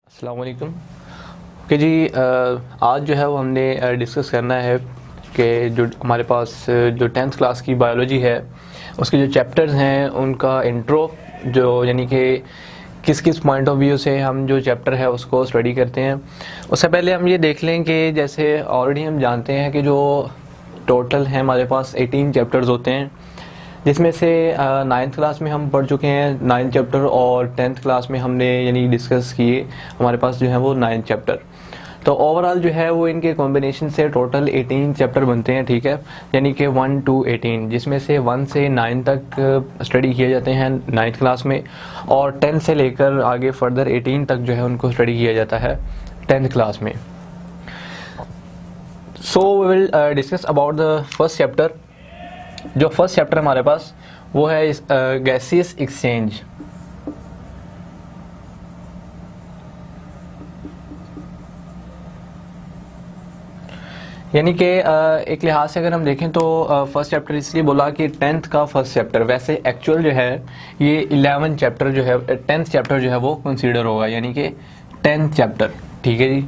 अस्सलाम वालेकुम। ओके जी, आज जो है वो हमने डिस्कस करना है कि जो हमारे पास जो 10th क्लास की बायोलॉजी है उसके जो चैप्टर्स हैं उनका इंट्रो, जो यानी कि किस किस पॉइंट ऑफ व्यू से हम जो चैप्टर है उसको स्टडी करते हैं। उससे पहले हम ये देख लें कि जैसे ऑलरेडी हम जानते हैं कि जो टोटल है हमारे पास 18 चैप्टर्स होते हैं, जिसमें से 9th क्लास में हम पढ़ चुके हैं 9 चैप्टर और 10th क्लास में हमने यानी डिस्कस किए हमारे पास जो है वो 9 चैप्टर। तो ओवरऑल जो है वो इनके कॉम्बिनेशन से टोटल 18 चैप्टर बनते हैं, ठीक है, यानी कि 1 to 18, जिसमें से 1 से 9 तक स्टडी किए जाते हैं 9th क्लास में, और 10 से लेकर आगे फर्दर 18 तक जो है उनको स्टडी किया जाता है 10th क्लास में। So we will discuss about the first chapter. जो फर्स्ट चैप्टर हमारे पास वो है गैसियस एक्सचेंज। यानी कि एक लिहाज से अगर हम देखें तो फर्स्ट चैप्टर इसलिए बोला कि 10th का फर्स्ट चैप्टर, वैसे एक्चुअल जो है ये 11 चैप्टर जो है 10th चैप्टर जो है वो कंसीडर होगा, यानी कि 10th चैप्टर, ठीक है जी।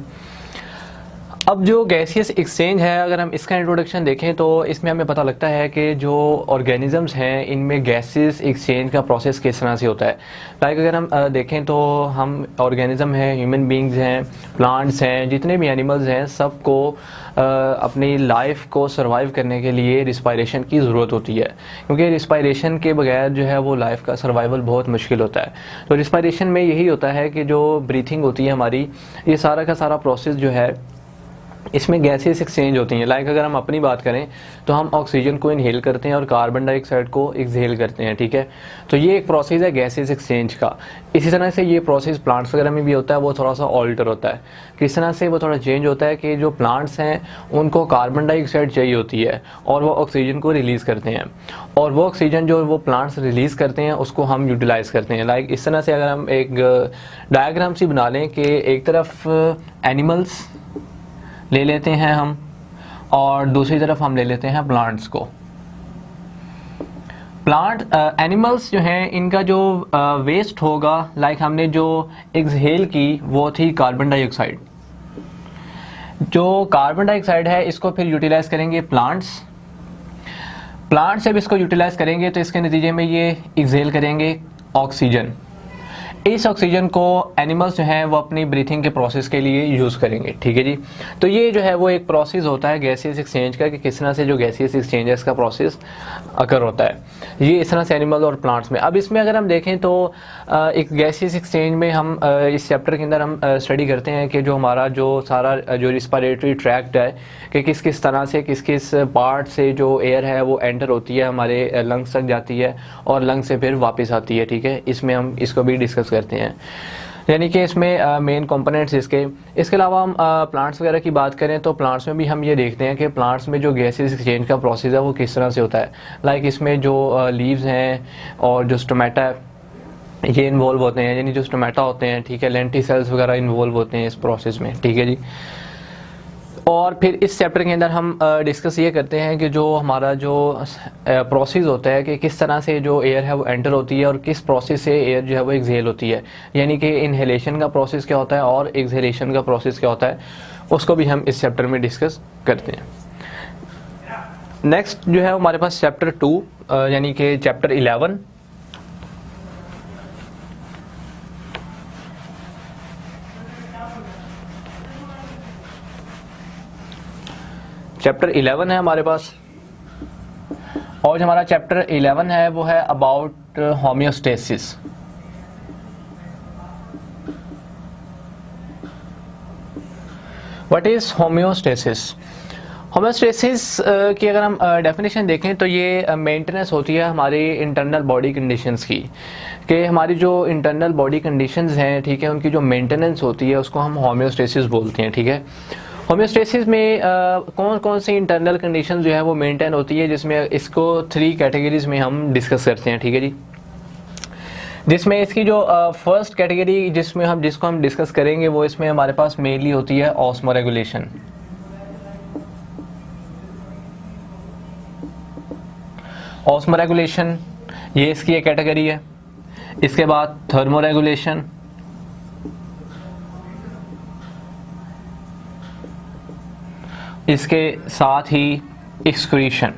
अब जो गैसियस एक्सचेंज है, अगर हम इसका इंट्रोडक्शन देखें तो इसमें हमें पता लगता है कि जो ऑर्गेनिजम्स हैं इनमें गैसियस एक्सचेंज का प्रोसेस किस तरह से होता है। लाइक अगर हम देखें तो हम ऑर्गेनिज्म हैं, ह्यूमन बींग्स हैं, प्लांट्स हैं, जितने भी एनिमल्स हैं, सबको अपनी लाइफ को सर्वाइव करने के लिए रिस्पायरेशन की ज़रूरत होती है, क्योंकि रिस्पायरेशन के बगैर जो है वो लाइफ का सर्वाइवल बहुत मुश्किल होता है। तो रिस्पायरेशन में यही होता है कि जो ब्रीथिंग होती है हमारी, ये सारा का सारा प्रोसेस जो है इसमें गैसेस एक्सचेंज होती हैं। लाइक अगर हम अपनी बात करें तो हम ऑक्सीजन को इनहेल करते हैं और कार्बन डाइऑक्साइड को एक्सहेल करते हैं, ठीक है। तो ये एक प्रोसेस है गैसेस एक्सचेंज का। इसी तरह से ये प्रोसेस प्लांट्स वगैरह में भी होता है, वो थोड़ा सा ऑल्टर होता है। किस तरह से वो थोड़ा चेंज होता है कि जो प्लांट्स हैं उनको कार्बन डाइऑक्साइड चाहिए होती है और वो ऑक्सीजन को रिलीज़ करते हैं, और वो ऑक्सीजन जो वो प्लांट्स रिलीज़ करते हैं उसको हम यूटिलाइज़ करते हैं। लाइक इस तरह से अगर हम एक डायग्राम सी बना लें कि एक तरफ एनिमल्स ले लेते हैं हम और दूसरी तरफ हम ले लेते हैं प्लांट्स को। प्लांट एनिमल्स जो हैं इनका जो वेस्ट होगा, लाइक हमने जो एक्सहेल की वो थी कार्बन डाइऑक्साइड। जो कार्बन डाइऑक्साइड है इसको फिर यूटिलाइज करेंगे प्लांट्स जब इसको यूटिलाइज करेंगे तो इसके नतीजे में ये एक्सहेल करेंगे ऑक्सीजन। इस ऑक्सीजन को एनिमल्स जो हैं वो अपनी ब्रीथिंग के प्रोसेस के लिए यूज़ करेंगे, ठीक है जी। तो ये जो है वो एक प्रोसेस होता है गैसियस एक्सचेंज का, कि किस तरह से जो गैसियस एक्सचेंज है इसका प्रोसेस अकर होता है। ये इस तरह से एनिमल और प्लांट्स में। अब इसमें अगर हम देखें तो एक गैसियस एक्सचेंज में हम इस चैप्टर के अंदर हम स्टडी करते हैं कि जो हमारा जो सारा जो रिस्पायरेटरी ट्रैक्ट है, कि किस किस तरह से किस किस पार्ट से जो एयर है वो एंटर होती है, हमारे लंग्स तक जाती है और लंग्स से फिर वापस आती है, ठीक है। इसमें हम इसको भी डिस्कस करते हैं, यानी कि इसमें मेन कंपोनेंट्स इसके अलावा हम प्लांट्स वगैरह की बात करें तो प्लांट्स में भी हम ये देखते हैं कि प्लांट्स में जो गैसेस एक्सचेंज का प्रोसेस है वो किस तरह से होता है। लाइक इसमें जो लीव्स हैं और जो स्टोमेटा है ये इन्वॉल्व होते हैं, यानी जो स्टोमेटा होते हैं, ठीक है, लेंटिसेल्स वगैरह इन्वॉल्व होते हैं इस प्रोसेस में, ठीक है जी। और फिर इस चैप्टर के अंदर हम डिस्कस ये करते हैं कि जो हमारा जो प्रोसेस होता है कि किस तरह से जो एयर है वो एंटर होती है और किस प्रोसेस से एयर जो है वो एक्सहेल होती है, यानी कि इनहेलेशन का प्रोसेस क्या होता है और एक्सहेलेशन का प्रोसेस क्या होता है, उसको भी हम इस चैप्टर में डिस्कस करते हैं। नेक्स्ट जो है हमारे पास चैप्टर 2 यानी कि चैप्टर 11। चैप्टर 11 है हमारे पास, और जो हमारा चैप्टर 11 है वो है about homeostasis. What is homeostasis? Homeostasis की अगर हम डेफिनेशन देखें तो ये मेंटेनेंस होती है हमारी इंटरनल बॉडी कंडीशंस की, कि हमारी जो इंटरनल बॉडी कंडीशंस हैं, ठीक है, उनकी जो मेंटेनेंस होती है उसको हम होम्योस्टेसिस बोलते हैं, ठीक है। होम्योस्टेसिस में कौन कौन सी इंटरनल कंडीशन जो है वो मेंटेन होती है, जिसमें इसको 3 कैटेगरीज में हम डिस्कस करते हैं, ठीक है जी। जिसमें इसकी जो फर्स्ट कैटेगरी जिसको हम डिस्कस करेंगे वो इसमें हमारे पास मेनली होती है ऑस्मोरेगुलेशन। ऑस्मोरेगुलेशन ये इसकी एक कैटेगरी है। इसके बाद थर्मोरेगुलेशन, इसके साथ ही एक्सक्रीशन।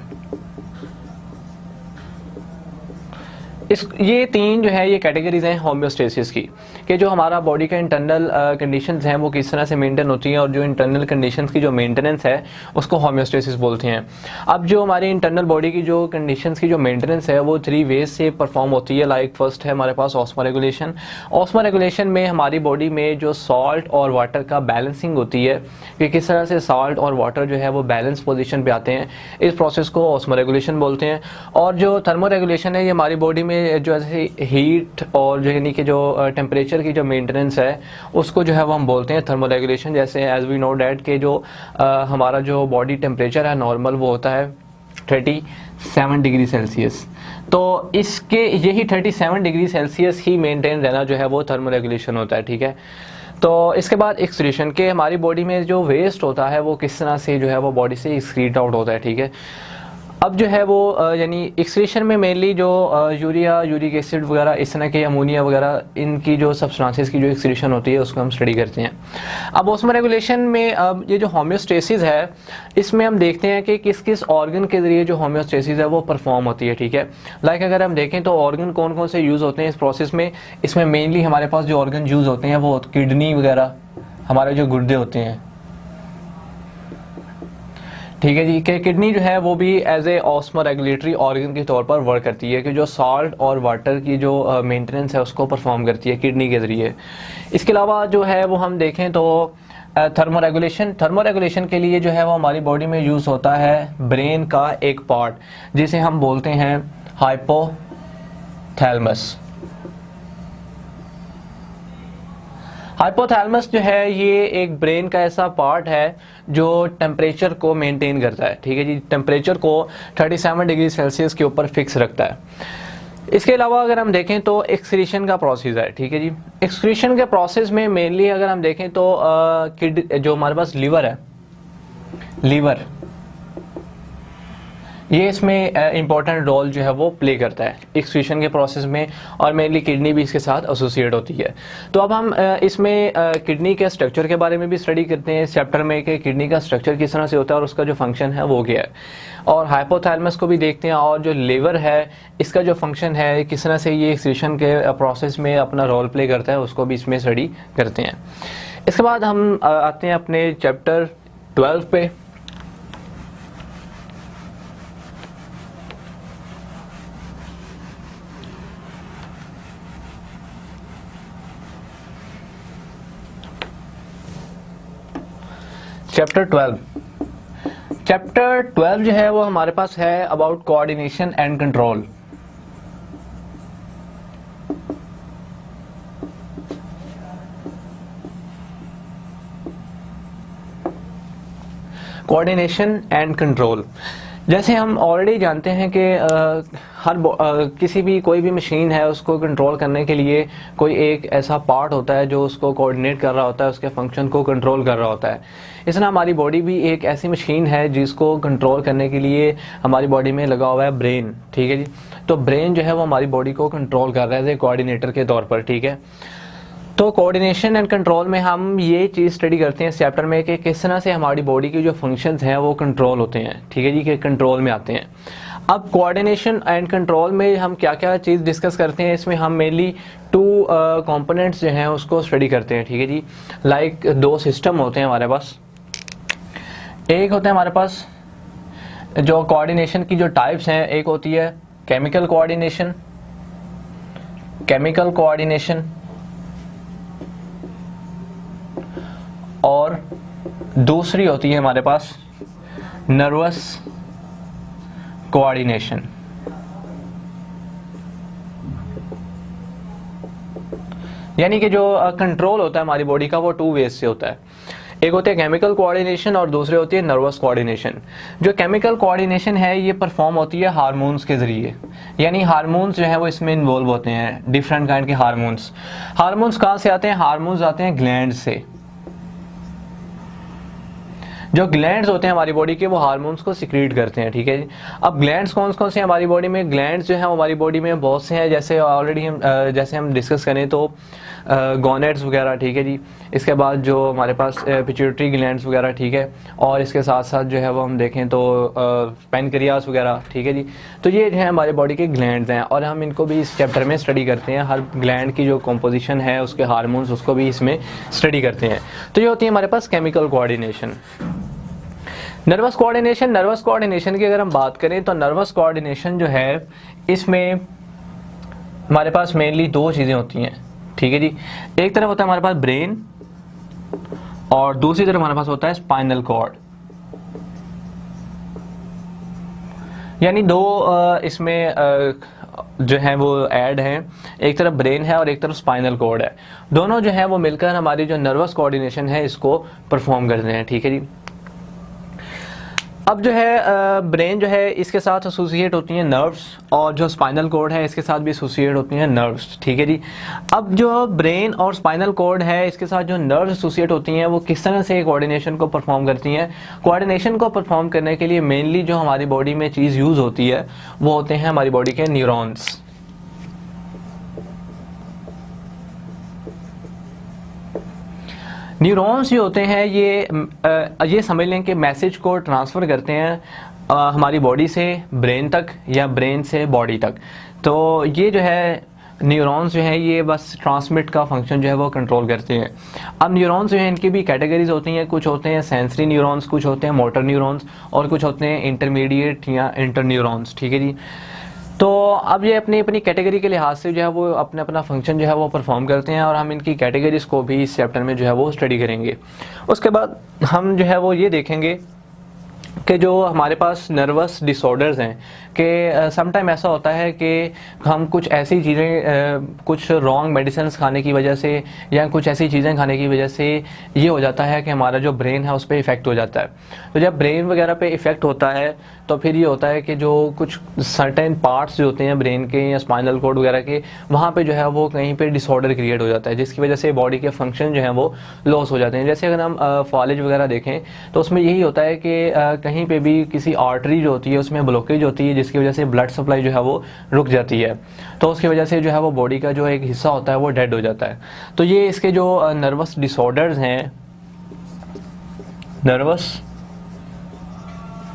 ये तीन जो है ये कैटेगरीज हैं होम्योस्टेसिस की, कि जो हमारा बॉडी का इंटरनल कंडीशंस हैं वो किस तरह से मेंटेन होती हैं, और जो इंटरनल कंडीशंस की जो मेंटेनेंस है उसको होम्योस्टेसिस बोलते हैं। अब जो हमारी इंटरनल बॉडी की जो कंडीशंस की जो मेंटेनेंस है वो 3 वेज से परफॉर्म होती है। लाइक फर्स्ट है हमारे पास ऑस्मो रेगुलेशन। ऑस्मो रेगुलेशन में हमारी बॉडी में जो सॉल्ट और वाटर का बैलेंसिंग होती है, कि किस तरह से सॉल्ट और वाटर जो है वो बैलेंस पोजिशन पे आते हैं, इस प्रोसेस को ऑस्मो रेगुलेशन बोलते हैं। और जो थर्मो रेगुलेशन है ये हमारी बॉडी में जो ऐसे हीट और जो यानी कि जो टेम्परेचर की जो मेंटेनेंस है उसको जो है वो हम बोलते हैं थर्मो रेगुलेशन। जैसे एज वी नो डैट के जो हमारा जो बॉडी टेम्परेचर है नॉर्मल वो होता है 37 डिग्री सेल्सियस, तो इसके यही 37 डिग्री सेल्सियस ही मेंटेन रहना जो है वो थर्मो रेगुलेशन होता है। ठीक है, तो इसके बाद एक्सक्रीशन के हमारी बॉडी में जो वेस्ट होता है वो किस तरह से जो है वो बॉडी से एक्सक्रीट आउट होता है। ठीक है, अब जो है वो यानी एक्सक्रीशन में मेनली जो यूरिया, यूरिक एसिड वगैरह इस तरह के, अमोनिया वगैरह, इनकी जो सब्सटेंसेस की जो एक्सक्रीशन होती है उसको हम स्टडी करते हैं। अब ऑस्मो रेगुलेशन में अब ये जो होम्योस्टेसिस है इसमें हम देखते हैं कि किस किस ऑर्गन के ज़रिए जो होम्योस्टेसिस है वो परफॉर्म होती है। ठीक है, लाइक अगर हम देखें तो ऑर्गन कौन कौन से यूज़ होते हैं इस प्रोसेस में, इसमें मेनली हमारे पास जो ऑर्गन यूज़ होते हैं वो किडनी वगैरह, हमारे जो गुर्दे होते हैं। ठीक है जी, कि किडनी जो है वो भी as a osmoregulatory organ के तौर पर वर्क करती है, कि जो सॉल्ट और वाटर की जो मेंटेनेंस है उसको परफॉर्म करती है किडनी के ज़रिए। इसके अलावा जो है वो हम देखें तो थर्मो रेगुलेशन के लिए जो है वो हमारी बॉडी में यूज़ होता है ब्रेन का एक पार्ट जिसे हम बोलते हैं हाइपोथैलेमस। हाइपोथैलेमस जो है ये एक ब्रेन का ऐसा पार्ट है जो टेम्परेचर को मेंटेन करता है। ठीक है जी, टेम्परेचर को 37 डिग्री सेल्सियस के ऊपर फिक्स रखता है। इसके अलावा अगर हम देखें तो एक्सक्रीशन का प्रोसेस है। ठीक है जी, एक्सक्रीशन के प्रोसेस में मेनली अगर हम देखें तो जो हमारे पास लीवर है, लीवर ये इसमें इम्पॉर्टेंट रोल जो है वो प्ले करता है एक्सक्रीशन के प्रोसेस में, और मेनली किडनी भी इसके साथ एसोसिएट होती है। तो अब हम इसमें किडनी के स्ट्रक्चर के बारे में भी स्टडी करते हैं इस चैप्टर में, कि किडनी का स्ट्रक्चर किस तरह से होता है और उसका जो फंक्शन है वो क्या है, और हाइपोथैलेमस को भी देखते हैं, और जो लिवर है इसका जो फंक्शन है किस तरह से ये एक्सक्रीशन के प्रोसेस में अपना रोल प्ले करता है उसको भी इसमें स्टडी करते हैं। इसके बाद हम आते हैं अपने चैप्टर 12 पे। चैप्टर 12 जो है वो हमारे पास है about coordination and control. Coordination and control, जैसे हम ऑलरेडी जानते हैं कि किसी भी कोई भी मशीन है उसको कंट्रोल करने के लिए कोई एक ऐसा पार्ट होता है जो उसको कोऑर्डिनेट कर रहा होता है, उसके फंक्शन को कंट्रोल कर रहा होता है। इस तरह हमारी बॉडी भी एक ऐसी मशीन है जिसको कंट्रोल करने के लिए हमारी बॉडी में लगा हुआ है ब्रेन। ठीक है जी, तो ब्रेन जो है वो हमारी बॉडी को कंट्रोल कर रहा है एज ए कोऑर्डिनेटर के तौर पर। ठीक है, तो कोऑर्डिनेशन एंड कंट्रोल में हम ये चीज़ स्टडी करते हैं इस चैप्टर में कि किस तरह से हमारी बॉडी की जो फंक्शंस हैं वो कंट्रोल होते हैं। ठीक है जी, कि कंट्रोल में आते हैं। अब कोऑर्डिनेशन एंड कंट्रोल में हम क्या क्या चीज़ डिस्कस करते हैं, इसमें हम मेनली 2 कंपोनेंट्स जो हैं उसको स्टडी करते हैं। ठीक है जी, लाइक 2 सिस्टम होते हैं हमारे पास। एक होता है हमारे पास जो कोऑर्डिनेशन की जो टाइप्स हैं, एक होती है केमिकल कोऑर्डिनेशन, और दूसरी होती है हमारे पास नर्वस कोऑर्डिनेशन। यानी कि जो कंट्रोल होता है हमारी बॉडी का वो 2 वेज से होता है। एक होते हैं केमिकल कोऑर्डिनेशन और दूसरे होती है नर्वस कोऑर्डिनेशन। जो केमिकल कोऑर्डिनेशन है ये परफॉर्म होती है हार्मोन्स के ज़रिए, यानी हार्मोन्स जो है वो इसमें इन्वॉल्व होते हैं, डिफरेंट काइंड के हार्मोन्स। हार्मोन्स कहाँ से आते हैं? हार्मोन्स आते हैं ग्लैंड से। जो ग्लैंड्स होते हैं हमारी बॉडी के वो हार्मोन्स को सिक्रीट करते हैं, ठीक है जी। अब ग्लैंड्स कौन कौन से हैं हमारी बॉडी में? ग्लैंड्स जो है हमारी बॉडी में बहुत से हैं, जैसे ऑलरेडी हम डिस्कस करें तो गोनेड्स वगैरह, ठीक है जी। इसके बाद जो हमारे पास पिट्यूटरी ग्लैंड्स वगैरह, ठीक है, और इसके साथ साथ जो है वो हम देखें तो पैनक्रियास वगैरह, ठीक है जी। तो ये जो है हमारे बॉडी के ग्लैंड्स हैं और हम इनको भी इस चैप्टर में स्टडी करते हैं। हर ग्लैंड की जो कॉम्पोजिशन है, उसके हार्मोन्स, उसको भी इसमें स्टडी करते हैं। तो ये होती है हमारे पास केमिकल कोऑर्डिनेशन। नर्वस कोऑर्डिनेशन की अगर हम बात करें तो नर्वस कोऑर्डिनेशन जो है इसमें हमारे पास मेनली दो चीज़ें होती हैं, ठीक है जी। एक तरफ होता है हमारे पास ब्रेन और दूसरी तरफ हमारे पास होता है स्पाइनल कॉर्ड। यानी दो इसमें जो है वो ऐड हैं, एक तरफ ब्रेन है और एक तरफ स्पाइनल कॉर्ड है। दोनों जो है वो मिलकर हमारी जो नर्वस कोऑर्डिनेशन है इसको परफॉर्म करते हैं, ठीक है जी। अब जो है ब्रेन जो है इसके साथ एसोसिएट होती हैं नर्व्स और जो स्पाइनल कॉर्ड है इसके साथ भी एसोसिएट होती हैं नर्व्स, ठीक है जी। अब जो ब्रेन और स्पाइनल कॉर्ड है इसके साथ जो नर्व्स एसोसिएट होती हैं वो किस तरह से कोऑर्डिनेशन को परफॉर्म करती हैं? कोऑर्डिनेशन को परफॉर्म करने के लिए मेनली जो हमारी बॉडी में चीज़ यूज़ होती है वो होते हैं हमारी बॉडी के न्यूरॉन्स। न्यूरॉन्स जो होते हैं ये समझ लें कि मैसेज को ट्रांसफ़र करते हैं हमारी बॉडी से ब्रेन तक या ब्रेन से बॉडी तक। तो ये जो है न्यूरॉन्स जो हैं ये बस ट्रांसमिट का फंक्शन जो है वो कंट्रोल करते हैं। अब न्यूरॉन्स जो हैं इनकी भी कैटेगरीज होती हैं, कुछ होते हैं सेंसरी न्यूरॉन्स, कुछ होते हैं मोटर न्यूरॉन्स और कुछ होते हैं इंटरमीडिएट या इंटर न्यूरॉन्स, ठीक है जी। तो अब ये अपनी अपनी कैटेगरी के लिहाज से जो है वो अपना अपना फंक्शन जो है वो परफॉर्म करते हैं और हम इनकी कैटेगरीज को भी इस चैप्टर में जो है वो स्टडी करेंगे। उसके बाद हम जो है वो ये देखेंगे कि जो हमारे पास नर्वस डिसऑर्डर्स हैं कि समटाइम ऐसा होता है कि हम कुछ ऐसी चीज़ें कुछ रॉन्ग मेडिसिन्स खाने की वजह से या कुछ ऐसी चीज़ें खाने की वजह से ये हो जाता है कि हमारा जो ब्रेन है उस पर इफ़ेक्ट हो जाता है। तो जब ब्रेन वगैरह पे इफ़ेक्ट होता है तो फिर ये होता है कि जो कुछ सर्टेन पार्ट्स जो होते हैं ब्रेन के या स्पाइनल कॉर्ड वगैरह के वहाँ पे जो है वो कहीं पे डिसऑर्डर क्रिएट हो जाता है, जिसकी वजह से बॉडी के फंक्शन जो हैं वो लॉस हो जाते हैं। जैसे अगर हम फॉलेज वगैरह देखें तो उसमें यही होता है कि कहीं पे भी किसी आर्टरी जो होती है उसमें ब्लॉकेज होती है, जिसकी वजह से ब्लड सप्लाई जो है वो रुक जाती है। तो उसकी वजह से जो है वो बॉडी का जो एक हिस्सा होता है वो डेड हो जाता है। तो ये इसके जो नर्वस डिसऑर्डर्स हैं, नर्वस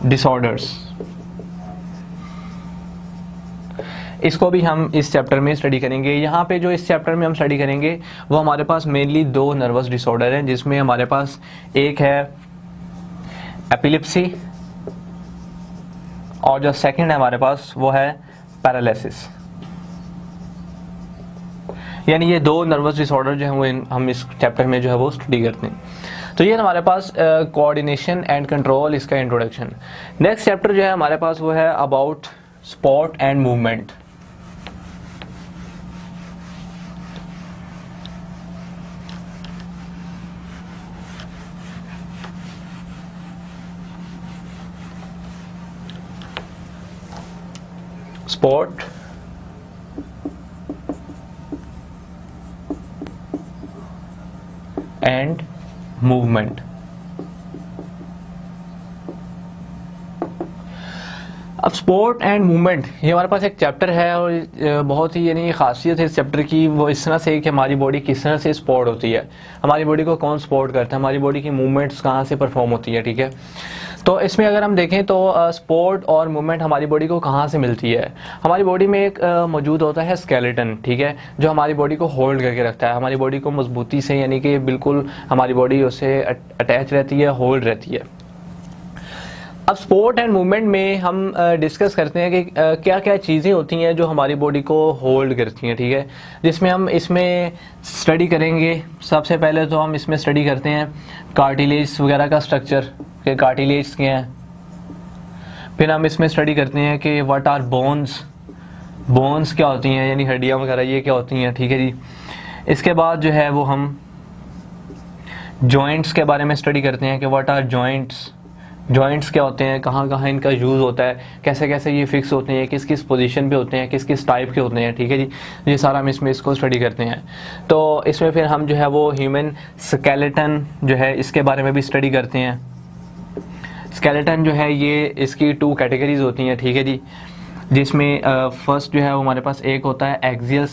डिसऑर्डर्स, इसको भी हम इस चैप्टर में स्टडी करेंगे। यहाँ पे जो इस चैप्टर में हम स्टडी करेंगे वो हमारे पास मेनली दो नर्वस डिसऑर्डर हैं, जिसमें हमारे पास एक है एपिलेप्सी और जो सेकंड है हमारे पास वो है पैरालिसिस। यानी ये दो नर्वस डिसऑर्डर जो है वो हम इस चैप्टर में जो है वो स्टडी करते हैं। तो ये हमारे पास कोऑर्डिनेशन एंड कंट्रोल, इसका इंट्रोडक्शन। नेक्स्ट चैप्टर जो है हमारे पास वो है about sport and movement. Sport and movement. अब स्पोर्ट एंड मूवमेंट ये हमारे पास एक चैप्टर है और बहुत ही यानी खासियत है इस चैप्टर की वो इस तरह से कि हमारी बॉडी किस तरह से स्पोर्ट होती है, हमारी बॉडी को कौन सपोर्ट करता है, हमारी बॉडी की मूवमेंट्स कहाँ से परफॉर्म होती है, ठीक है। तो इसमें अगर हम देखें तो स्पोर्ट और मूवमेंट हमारी बॉडी को कहाँ से मिलती है? हमारी बॉडी में एक मौजूद होता है स्केलेटन, ठीक है, जो हमारी बॉडी को होल्ड करके रखता है, हमारी बॉडी को मजबूती से यानी कि बिल्कुल हमारी बॉडी उससे अटैच रहती है, होल्ड रहती है। अब स्पोर्ट एंड मूवमेंट में हम डिस्कस करते हैं कि क्या क्या चीज़ें होती हैं जो हमारी बॉडी को होल्ड करती हैं, ठीक है, जिसमें हम इसमें स्टडी करेंगे। सबसे पहले तो हम इसमें स्टडी करते हैं कार्टिलेज वगैरह का स्ट्रक्चर, कि कार्टिलेज क्या हैं। फिर हम इसमें स्टडी करते हैं कि व्हाट आर बोन्स, बोन्स क्या होती हैं यानी हड्डियाँ वगैरह ये क्या होती हैं, ठीक है जी। इसके बाद जो है वो हम जॉइंट्स के बारे में स्टडी करते हैं कि व्हाट आर जॉइंट्स, जॉइंट्स क्या होते हैं, कहाँ कहाँ इनका यूज़ होता है, कैसे कैसे ये फिक्स होते हैं, किस किस पोजीशन पे होते हैं, किस किस टाइप के होते हैं, ठीक है जी। ये सारा हम इसमें इसको स्टडी करते हैं। तो इसमें फिर हम जो है वो ह्यूमन स्केलेटन जो है इसके बारे में भी स्टडी करते हैं। स्केलेटन जो है ये इसकी 2 कैटेगरीज होती हैं, ठीक है जी, जिसमें फर्स्ट जो है वो हमारे पास एक होता है एक्सियल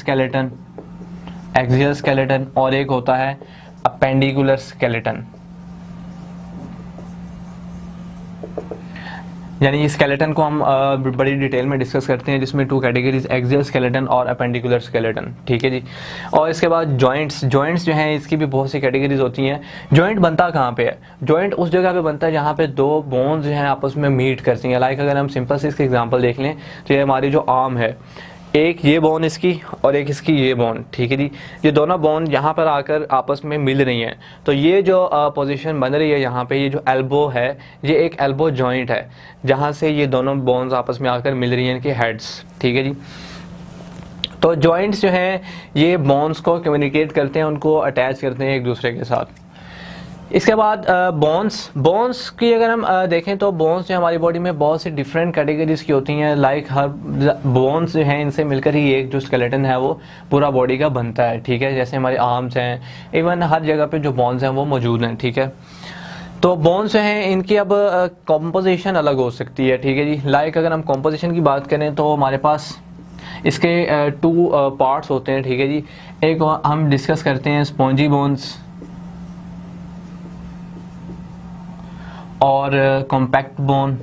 स्केलेटन और एक होता है अपेंडिकुलर स्केलेटन। यानी स्केलेटन को हम बड़ी डिटेल में डिस्कस करते हैं, जिसमें 2 कैटेगरीज एक्सियल स्केलेटन और अपेंडिकुलर स्केलेटन, ठीक है जी। और इसके बाद जॉइंट्स जो हैं इसकी भी बहुत सी कैटेगरीज होती हैं। जॉइंट बनता कहाँ पे है? जॉइंट उस जगह पे बनता है जहाँ पे 2 बोन्स जो हैं आपस में मीट करती हैं। लाइक अगर हम सिंपल से इसके एग्जांपल देख लें तो ये हमारी जो आर्म है, एक ये बोन इसकी और एक इसकी ये बोन, ठीक है जी, ये दोनों बोन यहाँ पर आकर आपस में मिल रही हैं। तो ये जो पोजीशन बन रही है यहाँ पे, ये जो एल्बो है ये एक एल्बो जॉइंट है, जहाँ से ये दोनों बोन्स आपस में आकर मिल रही हैं इनके हेड्स, ठीक है जी। तो जॉइंट्स जो हैं ये बोन्स को कम्युनिकेट करते हैं, उनको अटैच करते हैं एक दूसरे के साथ। इसके बाद बोन्स की अगर हम देखें तो बोन्स जो हमारी बॉडी में बहुत सी डिफरेंट कैटेगरीज की होती हैं। लाइक हर बोन्स जो हैं इनसे मिलकर ही एक जो स्केलेटन है वो पूरा बॉडी का बनता है, ठीक है। जैसे हमारे आर्म्स हैं, इवन हर जगह पे जो बोन्स हैं वो मौजूद हैं, ठीक है। तो बोन्स जो हैं इनकी अब कॉम्पोजिशन अलग हो सकती है, ठीक है जी। लाइक अगर हम कॉम्पोजिशन की बात करें तो हमारे पास इसके 2 पार्ट्स होते हैं, ठीक है जी। एक हम डिस्कस करते हैं स्पॉन्जी बोन्स और कॉम्पैक्ट बोन।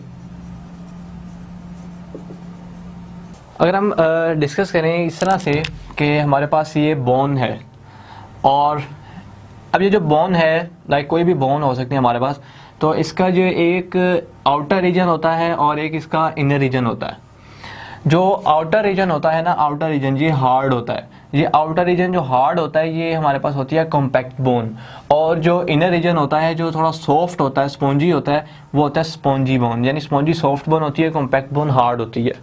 अगर हम डिस्कस करें इस तरह से कि हमारे पास ये बोन है और अब ये जो बोन है, लाइक कोई भी बोन हो सकती है हमारे पास, तो इसका जो एक आउटर रीजन होता है और एक इसका इनर रीजन होता है। जो आउटर रीजन होता है ना, आउटर रीजन ये हार्ड होता है। ये आउटर रीजन जो हार्ड होता है ये हमारे पास होती है कॉम्पैक्ट बोन, और जो इनर रीजन होता है जो थोड़ा सॉफ्ट होता है, स्पॉन्जी होता है, वो होता है स्पॉन्जी बोन। यानी स्पॉन्जी सॉफ्ट बोन होती है, कॉम्पैक्ट बोन हार्ड होती है।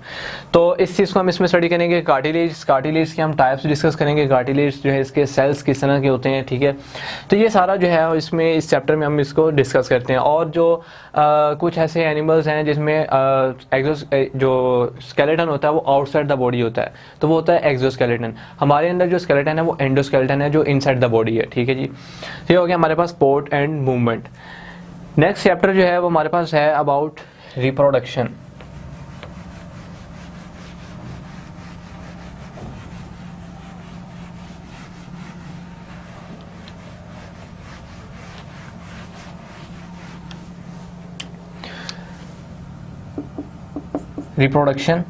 तो इस चीज़ को हम इसमें स्टडी करेंगे। कार्टिलेज के हम टाइप्स डिस्कस करेंगे। कार्टिलेज जो है इसके सेल्स किस तरह के होते हैं, ठीक है। तो ये सारा जो है इसमें इस चैप्टर में हम इसको डिस्कस करते हैं। और जो कुछ ऐसे एनिमल्स हैं जिसमें जो स्केलेटन होता है वो आउटसाइड द बॉडी होता है, तो वो होता है एक्सोस्केलेटन। हमारे अंदर जो स्केलेटन है वो एंडोस्केलेटन है जो इनसाइड द बॉडी है, ठीक है जी। ये हो गया हमारे पास port and movement. Next chapter जो है वो हमारे पास है अबाउट रिप्रोडक्शन। रिप्रोडक्शन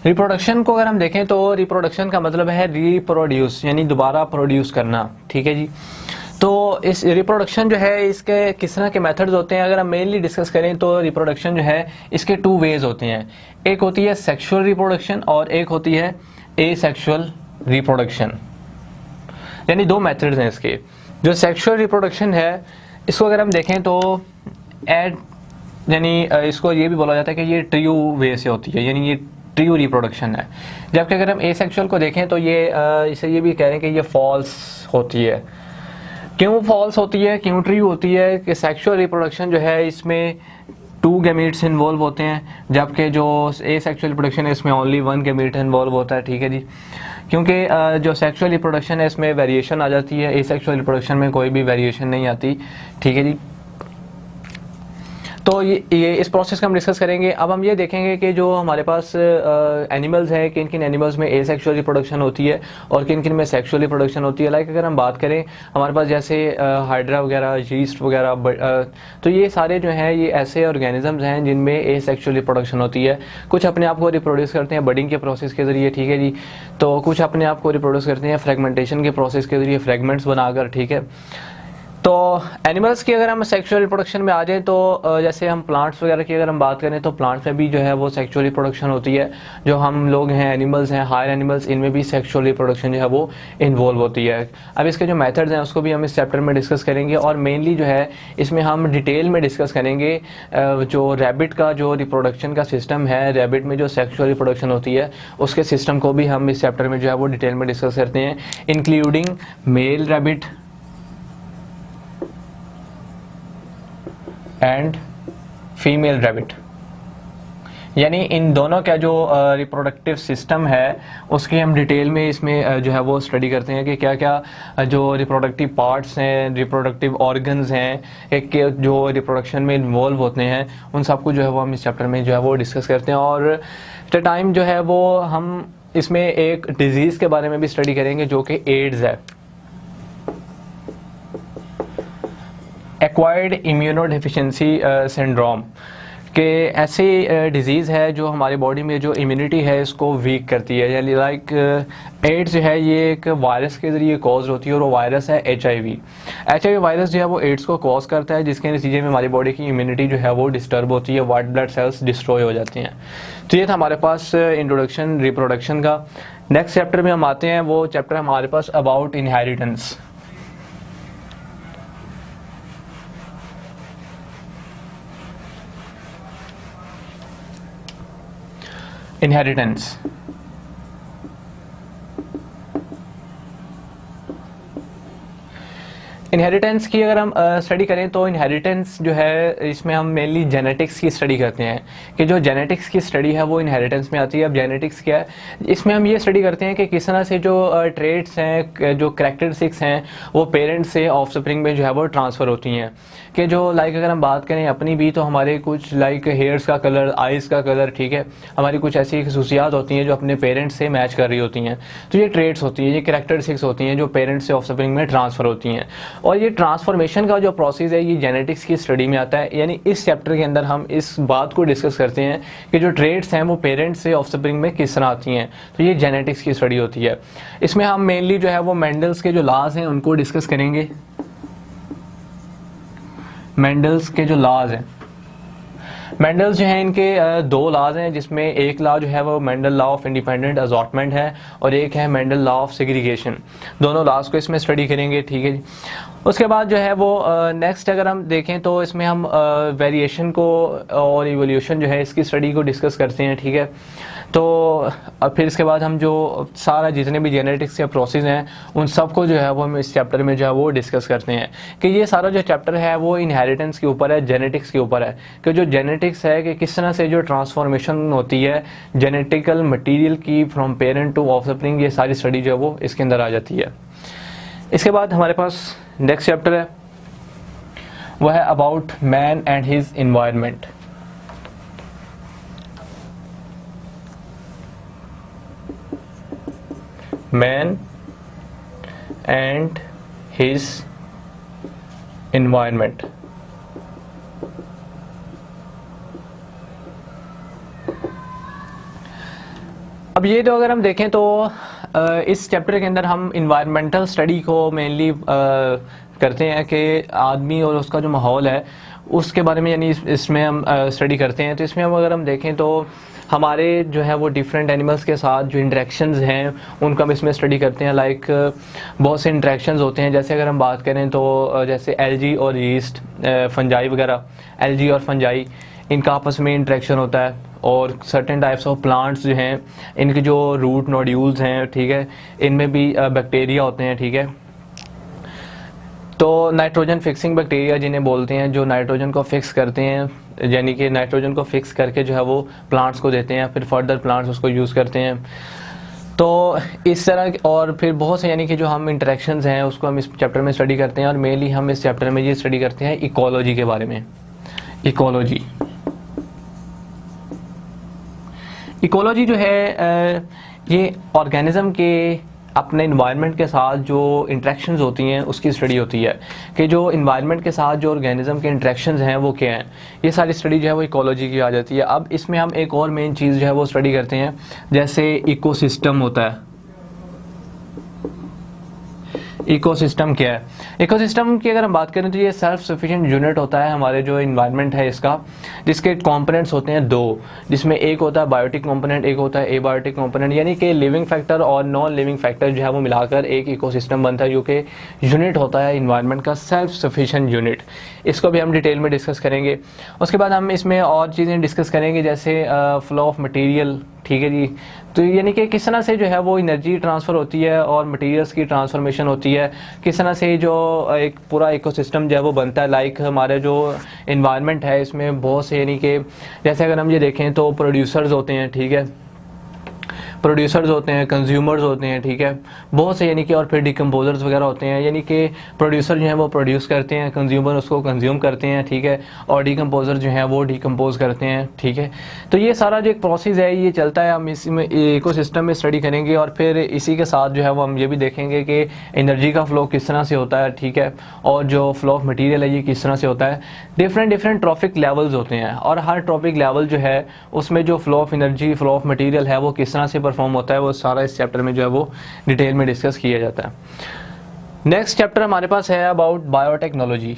रिप्रोडक्शन को अगर हम देखें तो रिप्रोडक्शन का मतलब है रिप्रोड्यूस, यानी दोबारा प्रोड्यूस करना, ठीक है जी। तो इस रिप्रोडक्शन जो है इसके किस तरह के मेथड्स होते हैं, अगर हम मेनली डिस्कस करें तो रिप्रोडक्शन जो है इसके 2 वेज होते हैं। एक होती है सेक्सुअल रिप्रोडक्शन और एक होती है एसेक्सुअल रिप्रोडक्शन, यानी 2 मेथड्स हैं इसके। जो सेक्सुअल रिप्रोडक्शन है इसको अगर हम देखें तो यानी इसको ये भी बोला जाता है कि ये ट्रियो वे से होती है, यानी ये ट्रियो रिप्रोडक्शन है। जबकि अगर हम एसेक्सुअल को देखें तो ये इसे ये भी कह रहे हैं कि ये फॉल्स होती है। क्यों फॉल्स होती है, क्यों ट्रियो होती है? कि सेक्सुअल रिप्रोडक्शन जो है इसमें 2 गैमीट्स इन्वॉल्व होते हैं, जबकि जो एसेक्सुअल रिप्रोडक्शन है इसमें ओनली 1 गैमीट इन्वॉल्व होता है, ठीक है जी। क्योंकि जो सेक्सुअल रिप्रोडक्शन है इसमें वेरिएशन आ जाती है, एसेक्सुअल रिप्रोडक्शन में कोई भी वेरिएशन नहीं आती, ठीक है जी। तो ये इस प्रोसेस का हम डिस्कस करेंगे। अब हम ये देखेंगे कि जो हमारे पास एनिमल्स हैं, किन किन एनिमल्स में एसेक्सुअल रिप्रोडक्शन होती है और किन किन में सेक्सुअल रिप्रोडक्शन होती है। लाइक अगर हम बात करें हमारे पास जैसे हाइड्रा वगैरह, यीस्ट वगैरह, तो ये सारे जो हैं ये ऐसे ऑर्गेनिजम्स हैं जिनमें एसेक्सुअल रिप्रोडक्शन होती है। कुछ अपने आप को रिप्रोड्यूस करते हैं बडिंग के प्रोसेस के ज़रिए, ठीक है जी। तो कुछ अपने आप को रिप्रोड्यूस करते हैं फ्रेगमेंटेशन के प्रोसेस के ज़रिए, फ्रेगमेंट्स बनाकर, ठीक है। तो एनिमल्स की अगर हम सेक्सुअल रिप्रोडक्शन में आ जाए तो जैसे हम प्लांट्स वगैरह की अगर हम बात करें तो प्लांट्स में भी जो है वो सेक्सुअल रिप्रोडक्शन होती है। जो हम लोग हैं एनिमल्स हैं, हायर एनिमल्स, इनमें भी सेक्सुअल रिप्रोडक्शन जो है वो इन्वॉल्व होती है। अब इसके जो मेथड्स हैं उसको भी हम इस चैप्टर में डिस्कस करेंगे और मेनली जो है इसमें हम डिटेल में डिस्कस करेंगे जो रैबिट का जो रिप्रोडक्शन का सिस्टम है, रैबिट में जो सेक्सुअल रिप्रोडक्शन होती है उसके सिस्टम को भी हम इस चैप्टर में जो है वो डिटेल में डिस्कस करते हैं, including male rabbit and female rabbit. यानी इन दोनों का जो रिप्रोडक्टिव सिस्टम है उसकी हम डिटेल में इसमें जो है वो स्टडी करते हैं कि क्या क्या जो रिप्रोडक्टिव पार्ट्स हैं, रिप्रोडक्टिव ऑर्गन्स हैं कि जो रिप्रोडक्शन में इन्वॉल्व होते हैं, उन सबको जो है वो हम इस चैप्टर में जो है वो डिस्कस करते हैं। और टाइम जो है वो हम इसमें एक डिजीज़ के बारे में भी स्टडी करेंगे जो कि एड्स है, एक्वायर्ड इम्यूनोडेफिशिएंसी सिंड्रोम, कि ऐसी डिज़ीज़ है जो हमारी बॉडी में जो इम्यूनिटी है इसको वीक करती है। यानी लाइक एड्स जो है ये एक वायरस के ज़रिए कॉज होती है और वो वायरस है HIV। HIV वायरस जो है वो एड्स को कॉज करता है, जिसके नतीजे में हमारी बॉडी की इम्यूनिटी जो है वो डिस्टर्ब होती है, वाइट ब्लड सेल्स डिस्ट्रॉय हो जाती हैं। तो ये था हमारे पास इंट्रोडक्शन रिप्रोडक्शन का। नेक्स्ट चैप्टर में हम आते हैं, वो चैप्टर हमारे पास अबाउट इनहेरिटेंस। इनहेरिटेंस इनहेरिटेंस की अगर हम स्टडी करें तो इनहेरिटेंस जो है इसमें हम मेनली जेनेटिक्स की स्टडी करते हैं कि जो जेनेटिक्स की स्टडी है वो इनहेरिटेंस में आती है। अब जेनेटिक्स क्या है, इसमें हम ये स्टडी करते हैं कि किस तरह से जो ट्रेट्स हैं, जो कैरेक्टरिस्टिक्स हैं, वो पेरेंट्स से ऑफस्प्रिंग में जो है वो ट्रांसफ़र होती हैं। कि जो लाइक अगर हम बात करें अपनी भी, तो हमारे कुछ लाइक हेयर्स का कलर, आइज़ का कलर, ठीक है, हमारी कुछ ऐसी खसूसियात होती हैं जो अपने पेरेंट्स से मैच कर रही होती हैं। तो ये ट्रेट्स होती हैं, ये कैरेक्टरिस्टिक्स होती हैं जो पेरेंट्स से ऑफस्प्रिंग में ट्रांसफ़र होती हैं। और ये ट्रांसफॉर्मेशन का जो प्रोसेस है ये जेनेटिक्स की स्टडी में आता है। यानी इस चैप्टर के अंदर हम इस बात को डिस्कस करते हैं कि जो ट्रेट्स हैं वो पेरेंट्स से ऑफस्प्रिंग में किस तरह आती हैं। तो ये जेनेटिक्स की स्टडी होती है। इसमें हम मेनली जो है वो मेंडल्स के जो लॉज हैं उनको डिस्कस करेंगे। मेंडल्स के जो लॉज हैं, मेंडल्स जो हैं इनके दो लॉज हैं, जिसमें एक लॉ जो है वो Mendel law of independent assortment है और एक है मेंडल लॉ ऑफ सेग्रीगेशन। दोनों लॉज को इसमें स्टडी करेंगे, ठीक है जी। उसके बाद जो है वो नेक्स्ट अगर हम देखें तो इसमें हम वेरिएशन को और इवोल्यूशन जो है इसकी स्टडी को डिस्कस करते हैं, ठीक है। तो फिर इसके बाद हम जो सारा जितने भी जेनेटिक्स के प्रोसेस हैं उन सब को जो है वो हम इस चैप्टर में जो है वो डिस्कस करते हैं कि ये सारा जो चैप्टर है वो इनहेरिटेंस के ऊपर है, जेनेटिक्स के ऊपर है। कि जो जेनेटिक्स है कि किस तरह से जो ट्रांसफॉर्मेशन होती है जेनेटिकल मटीरियल की फ्रॉम पेरेंट टू ऑफस्प्रिंग, ये सारी स्टडी जो है वो इसके अंदर आ जाती है। इसके बाद हमारे पास नेक्स्ट चैप्टर है, वह है about man and his environment. Man and his environment। अब ये तो अगर हम देखें तो इस चैप्टर के अंदर हम इन्वायरमेंटल स्टडी को मेनली करते हैं कि आदमी और उसका जो माहौल है उसके बारे में, यानी इसमें हम स्टडी करते हैं। तो इसमें हम अगर हम देखें तो हमारे जो है वो डिफरेंट एनिमल्स के साथ जो इंटरेक्शंस हैं उनको हम इसमें स्टडी करते हैं। लाइक बहुत से इंटरेक्शंस होते हैं, जैसे अगर हम बात करें तो जैसे एल्गी और यीस्ट, फंजाई वगैरह, एल्गी और फंजाई, इनका आपस में इंटरेक्शन होता है। और सर्टेन टाइप्स ऑफ प्लांट्स जो हैं इनके जो रूट नोड्यूल्स हैं, ठीक है, इनमें भी बैक्टीरिया होते हैं, ठीक है। तो नाइट्रोजन फिक्सिंग बैक्टीरिया जिन्हें बोलते हैं, जो नाइट्रोजन को फिक्स करते हैं, यानी कि नाइट्रोजन को फिक्स करके जो है वो प्लांट्स को देते हैं, फिर फर्दर प्लांट्स उसको यूज़ करते हैं। तो इस तरह और फिर बहुत से यानी कि जो हम इंटरेक्शंस हैं उसको हम इस चैप्टर में स्टडी करते हैं। और मेनली हम इस चैप्टर में ये स्टडी करते हैं इकोलॉजी के बारे में। इकोलॉजी जो है ये ऑर्गेनिज्म के अपने इन्वायरमेंट के साथ जो इंटरेक्शंस होती हैं उसकी स्टडी होती है कि जो इन्वायरमेंट के साथ जो ऑर्गेनिज्म के इंटरेक्शंस हैं वो क्या हैं। ये सारी स्टडी जो है वो इकोलॉजी की आ जाती है। अब इसमें हम एक और मेन चीज़ जो है वो स्टडी करते हैं, जैसे इकोसिस्टम होता है। इकोसिस्टम क्या है? इकोसिस्टम की अगर हम बात करें तो ये सेल्फ सफिशिएंट यूनिट होता है हमारे जो इन्वायरमेंट है इसका, जिसके कंपोनेंट्स होते हैं दो, जिसमें एक होता है बायोटिक कंपोनेंट, एक होता है एबायोटिक कंपोनेंट। यानी कि लिविंग फैक्टर और नॉन लिविंग फैक्टर जो है वो मिलाकर एक इकोसिस्टम बनता है, जो कि यूनिट होता है इन्वायरमेंट का, सेल्फ सफिशिएंट यूनिट। इसको भी हम डिटेल में डिस्कस करेंगे। उसके बाद हम इसमें और चीज़ें डिस्कस करेंगे, जैसे फ्लो ऑफ मटीरियल ठीक है जी। तो यानी कि किस तरह से जो है वो एनर्जी ट्रांसफ़र होती है और मटेरियल्स की ट्रांसफॉर्मेशन होती है, किस तरह से जो एक पूरा इकोसिस्टम जो है वो बनता है। लाइक हमारे जो इन्वायरमेंट है इसमें बहुत से, यानी कि जैसे अगर हम ये देखें तो प्रोड्यूसर्स होते हैं, ठीक है, प्रोड्यूसर्स होते हैं, कंज्यूमर्स होते हैं, ठीक है, बहुत से, यानी कि और फिर डिकम्पोजर्स वगैरह होते हैं। यानी कि प्रोड्यूसर जो है वो प्रोड्यूस करते हैं, कंज्यूमर उसको कंज्यूम करते हैं, ठीक है, और डिकम्पोजर जो है वो डिकम्पोज करते हैं, ठीक है। तो ये सारा जो एक प्रोसेस है ये चलता है, हम इसमें इकोसिस्टम में स्टडी करेंगे और फिर इसी के साथ जो है वो हम ये भी देखेंगे कि एनर्जी का फ़्लो किस तरह से होता है, ठीक है, और जो फ्लो ऑफ मटीरियल है ये किस तरह से होता है। डिफरेंट ट्रॉफिक लेवल्स होते हैं और हर ट्रॉफिक लेवल जो है उसमें जो flow of energy, flow of material है वो किस तरह से परफॉर्म होता है, वो सारा इस चैप्टर में जो है वो डिटेल में डिस्कस किया जाता है। नेक्स्ट चैप्टर हमारे पास है अबाउट बायोटेक्नोलॉजी।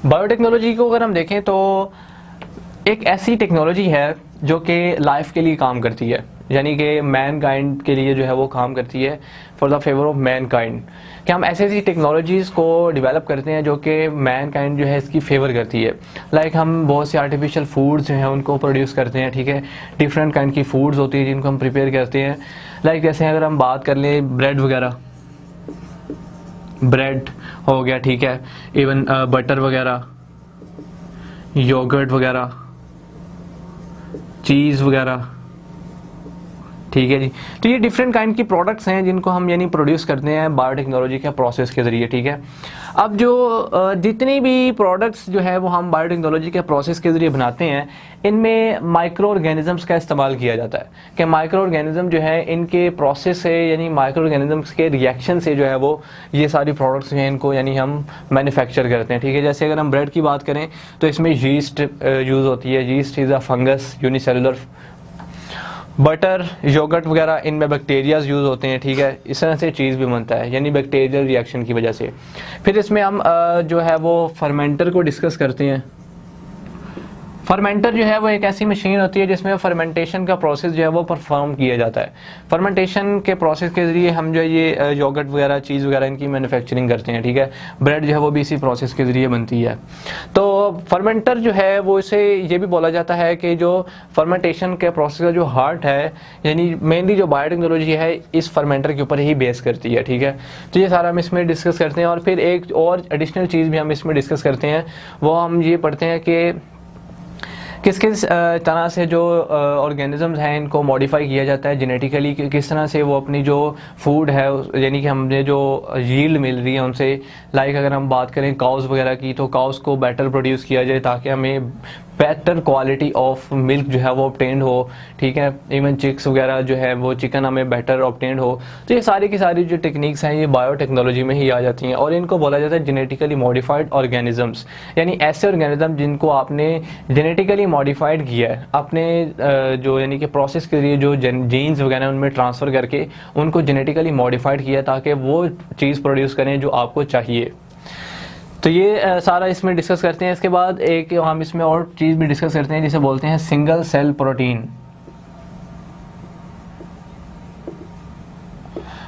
बायोटेक्नोलॉजी को अगर हम देखें तो एक ऐसी टेक्नोलॉजी है जो कि लाइफ के लिए काम करती है, यानी कि मैन काइंड के लिए जो है वो काम करती है, for the favour of man kind. कि हम ऐसी टेक्नोलॉजीज़ को डेवलप करते हैं जो कि मैन काइंड जो है इसकी फेवर करती है। लाइक हम बहुत से आर्टिफिशियल फूड्स जो हैं उनको प्रोड्यूस करते हैं, ठीक है, डिफरेंट काइंड की फूड्स होती है जिनको हम प्रिपेयर करते हैं। लाइक जैसे अगर हम बात कर लें ब्रेड वगैरह, ब्रेड हो गया, ठीक है, इवन बटर वगैरह, योगर्ट वगैरह, चीज़ वगैरह, ठीक है जी। तो ये डिफरेंट काइंड की प्रोडक्ट्स हैं जिनको हम यानी प्रोड्यूस करते हैं बायोटेक्नोलॉजी के प्रोसेस के ज़रिए, ठीक है। अब जो जितनी भी प्रोडक्ट्स जो है वो हम बायोटेक्नोलॉजी के प्रोसेस के ज़रिए बनाते हैं, इनमें माइक्रो ऑर्गेनिजम्स का इस्तेमाल किया जाता है। कि माइक्रो ऑर्गेनिज्म जो है इनके प्रोसेस से, यानी माइक्रो ऑर्गेनिजम्स के रिएक्शन से जो है वो ये सारी प्रोडक्ट्स हैं इनको यानी हम मैन्युफैक्चर करते हैं, ठीक है। जैसे अगर हम ब्रेड की बात करें तो इसमें यीस्ट यूज़ होती है, yeast is a fungus unicellular. Butter, yogurt वगैरह, इनमें बैक्टीरियाज यूज़ होते हैं, ठीक है। इस तरह से चीज़ भी बनता है यानी बैक्टीरियल रिएक्शन की वजह से। फिर इसमें हम जो है वो फर्मेंटर को डिस्कस करते हैं। फर्मेंटर जो है वो एक ऐसी मशीन होती है जिसमें फर्मेंटेशन का प्रोसेस जो है वो परफॉर्म किया जाता है। फर्मेंटेशन के प्रोसेस के ज़रिए हम जो ये योगर्ट वगैरह, चीज़ वगैरह इनकी मैन्युफैक्चरिंग करते हैं, ठीक है। ब्रेड जो है वो भी इसी प्रोसेस के ज़रिए बनती है। तो फर्मेंटर जो है वो इसे ये भी बोला जाता है कि जो फर्मेंटेशन के प्रोसेस का जो हार्ट है, यानी मेनली जो बायोटेक्नोलॉजी है इस फर्मेंटर के ऊपर ही बेस करती है, ठीक है। तो ये सारा हम इसमें डिस्कस करते हैं और फिर एक और एडिशनल चीज़ भी हम इसमें डिस्कस करते हैं, वो हम ये पढ़ते हैं कि किस किस तरह से जो ऑर्गेनिजम्स हैं इनको मॉडिफाई किया जाता है जेनेटिकली, किस तरह से वो अपनी जो फूड है यानी कि हमने जो यील्ड मिल रही है उनसे। लाइक अगर हम बात करें काउस वगैरह की तो काउस को बेटर प्रोड्यूस किया जाए ताकि हमें बेटर क्वालिटी ऑफ मिल्क जो है वो ऑब्टेंड हो, ठीक है। इवन चिक्स वगैरह जो है वो चिकन हमें बेटर ऑब्टेंड हो। तो ये सारी की सारी जो टेक्निक्स हैं ये बायोटेक्नोलॉजी में ही आ जाती हैं और इनको बोला जाता है जेनेटिकली मॉडिफाइड ऑर्गेनिजम्स, यानी ऐसे ऑर्गेनिज्म जिनको आपने जेनेटिकली मॉडिफाइड किया है अपने जो यानी कि प्रोसेस के लिए जो जीन्स वगैरह उनमें ट्रांसफ़र करके उनको जेनेटिकली मॉडिफाइड किया ताकि वो चीज़ प्रोड्यूस करें जो आपको चाहिए। तो ये सारा इसमें डिस्कस करते हैं। इसके बाद एक हम इसमें और चीज़ भी डिस्कस करते हैं जिसे बोलते हैं सिंगल सेल प्रोटीन,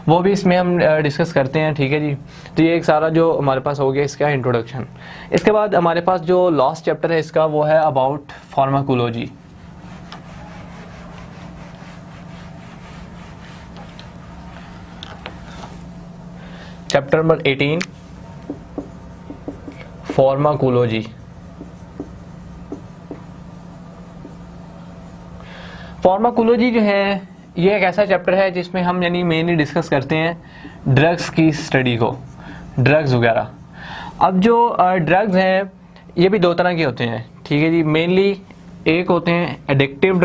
वो भी इसमें हम डिस्कस करते हैं, ठीक है जी। तो ये एक सारा जो हमारे पास हो गया इसका इंट्रोडक्शन। इसके बाद हमारे पास जो लास्ट चैप्टर है इसका वो है about pharmacology. Chapter number 18 pharmacology. Pharmacology जो है ये एक ऐसा चैप्टर है जिसमें हम यानी मेनली डिस्कस करते हैं ड्रग्स की स्टडी को, ड्रग्स वगैरह। अब जो ड्रग्स हैं ये भी दो तरह के होते हैं, ठीक है जी। मेनली एक होते हैं एडिक्टिव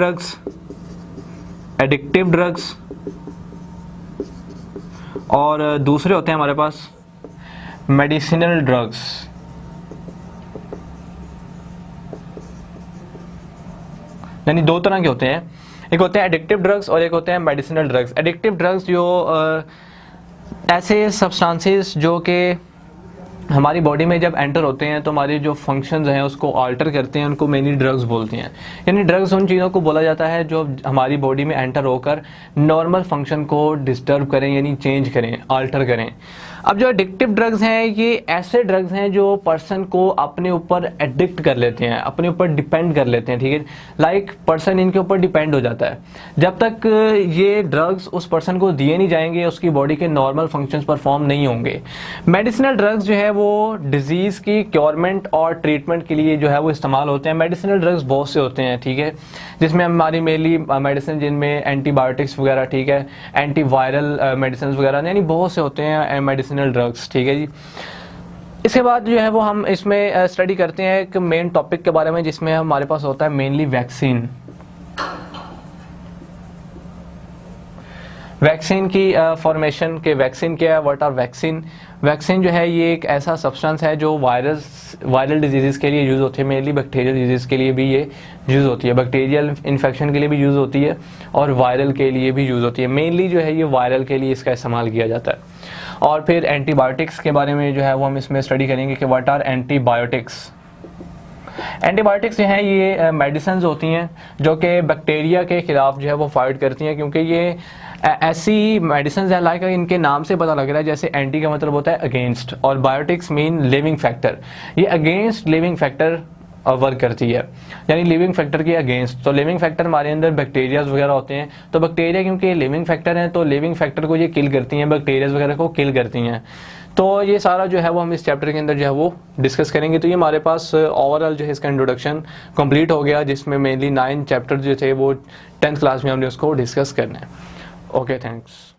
ड्रग्स और दूसरे होते हैं हमारे पास मेडिसिनल ड्रग्स। यानी दो तरह के होते हैं, एक होते हैं एडिक्टिव ड्रग्स और एक होते हैं मेडिसिनल ड्रग्स। एडिक्टिव ड्रग्स जो ऐसे सब्सटेंसेस जो कि हमारी बॉडी में जब एंटर होते हैं तो हमारे जो फंक्शंस हैं उसको अल्टर करते हैं, उनको मेनली ड्रग्स बोलते हैं। यानी ड्रग्स उन चीज़ों को बोला जाता है जो हमारी बॉडी में एंटर होकर नॉर्मल फंक्शन को डिस्टर्ब करें, यानी चेंज करें, अल्टर करें। अब जो एडिक्टिव ड्रग्स हैं ये ऐसे ड्रग्स हैं जो पर्सन को अपने ऊपर एडिक्ट कर लेते हैं, अपने ऊपर डिपेंड कर लेते हैं, ठीक है। लाइक पर्सन इनके ऊपर डिपेंड हो जाता है। जब तक ये ड्रग्स उस पर्सन को दिए नहीं जाएंगे उसकी बॉडी के नॉर्मल फंक्शंस परफॉर्म नहीं होंगे। मेडिसिनल ड्रग्स जो है वो डिजीज की क्योरमेंट और ट्रीटमेंट के लिए जो है वो इस्तेमाल होते हैं। मेडिसिनल ड्रग्स बहुत से होते हैं, ठीक है, जिसमें हमारी मेनली मेडिसिन जिनमें एंटीबायोटिक्स वगैरह, ठीक है, एंटी वायरल मेडिसिन वगैरह, यानी बहुत से होते हैं मेडिसिनल ड्रग्स, ठीक है जी। इसके बाद जो है वो हम इसमें स्टडी करते हैं एक मेन टॉपिक के बारे में जिसमें हमारे पास होता है मेनली वैक्सीन। वैक्सीन की फॉर्मेशन के वैक्सीन क्या है, व्हाट आर वैक्सीन। वैक्सीन जो है ये एक ऐसा सब्सटेंस है जो वायरल डिजीज़ के लिए यूज़ होती है, मेनली बैक्टीरियल डिजीज़ के लिए भी ये यूज़ होती है, बैक्टीरियल इन्फेक्शन के लिए भी यूज़ होती है और वायरल के लिए भी यूज़ होती है। मेनली जो है ये वायरल के लिए इसका इस्तेमाल किया जाता है। और फिर एंटीबायोटिक्स के बारे में जो है वो हम इसमें स्टडी करेंगे कि व्हाट आर एंटीबायोटिक्स। एंटीबायोटिक्स जो हैं ये मेडिसिन होती हैं जो कि बैक्टीरिया के खिलाफ जो है वो फाइट करती हैं, क्योंकि ये ऐसी मेडिसिन है, लाइक इनके नाम से पता लग रहा है, जैसे एंटी का मतलब होता है अगेंस्ट और बायोटिक्स मीन लिविंग फैक्टर। ये अगेंस्ट लिविंग फैक्टर वर्क करती है, यानी लिविंग फैक्टर के अगेंस्ट। तो लिविंग फैक्टर हमारे अंदर बैक्टीरियाज वगैरह होते हैं, तो बैक्टीरिया क्योंकि लिविंग फैक्टर हैं तो लिविंग फैक्टर को ये किल करती हैं, बैक्टीरियाज वगैरह को किल करती हैं। तो ये सारा जो है वो हम इस चैप्टर के अंदर जो है वो डिस्कस करेंगे। तो ये हमारे पास ओवरऑल जो है इसका इंट्रोडक्शन कंप्लीट हो गया, जिसमें मेनली 9 चैप्टर जो थे वो 10th क्लास में हमने उसको डिस्कस करना है। Okay, thanks.